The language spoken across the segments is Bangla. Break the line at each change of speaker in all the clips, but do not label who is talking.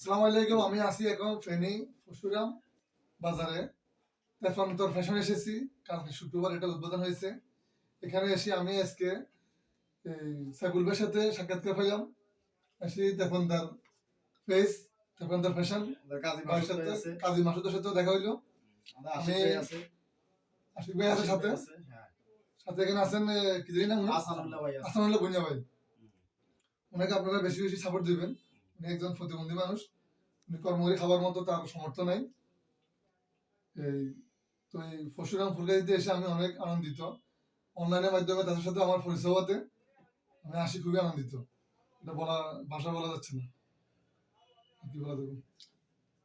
আসসালামু আলাইকুম। আমি আছি এখন ফেনী পরশুরাম বাজারে। তেফান্তর ফ্যাশন এসেছি, কালকে শুক্রবার এটা উদ্বোধন হয়েছে। এখানে এসে আমি আজকে এই সাইফুল ভাইয়ের সাথে সাক্ষাৎকার পেলাম। আসি তেফান্তার পেজ, তেফান্তার ফ্যাশন ভাইয়ের সাথে, কাজী মাসুদের সাথেও দেখা হইলো। আমি আশিক ভাই আছে সাথে, সাথে এখানে আছেন কি জানি নাম, আসানুল্লাহ ভুঁইয়া ভাই। ওনাকে আপনারা বেশি বেশি সাপোর্ট দিবেন। উনি একজন প্রতিবন্ধী মানুষ, উনি কর্মকরী খাবার মতো তার সমর্থ নাই। এই তো এই পরশুরাম ফুলগাড়িতে এসে আমি অনেক আনন্দিত। অনলাইনের মাধ্যমে তাদের সাথে আমার পরিচয় হতে আমি আসি খুবই আনন্দিত। এটা বলা ভাষা বলা যাচ্ছে না, কি বলা যাবে।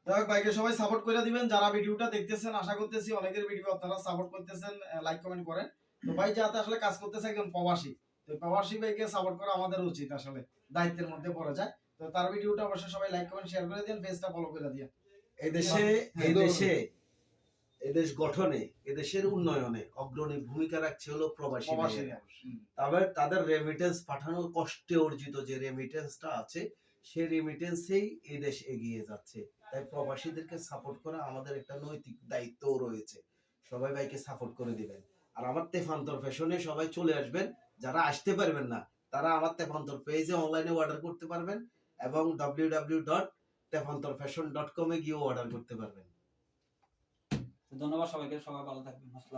যাই হোক, ভাইকে সবাই সাপোর্ট করে দিবেন। যারা ভিডিওটা দেখতেছেন, আশা করতেছি অনেকের ভিডিও আপনারা সাপোর্ট করতেছেন, লাইক কমেন্ট করেন। তো ভাই যাতে আসলে কাজ করতেছে একজন প্রবাসী, তো প্রবাসী ভাইকে সাপোর্ট করা আমাদের উচিত, আসলে দায়িত্বের মধ্যে পড়ে যায়। তো তার ভিডিওটা অবশ্যই সবাই লাইক কমেন্ট শেয়ার করে দিন, পেজটা ফলো করে দিন।
এদেশ গঠনে, এদেশের উন্নয়নে অগ্রণী ভূমিকা রাখছে হলো প্রবাসী। তবে তাদের রেমিটেন্স পাঠানোর কষ্টে অর্জিত যে রেমিটেন্সটা আছে, সেই রেমিটেন্সেই এই দেশ এগিয়ে যাচ্ছে। তাই প্রবাসীদেরকে সাপোর্ট করা আমাদের একটা নৈতিক দায়িত্বও রয়েছে। সবাই ভাইকে সাপোর্ট করে দিবেন। আর আমার তেফান্তর ফ্যাশনে সবাই চলে আসবেন। যারা আসতে পারবেন না, তারা আমার তেফান্তর পেজে অনলাইনে অর্ডার করতে পারবেন এবং www.tefantorfashion.com এ গিয়ে অর্ডার করতে পারবেন।
ধন্যবাদ সবাইকে, সবাই ভালো থাকবেন। আসসালাম।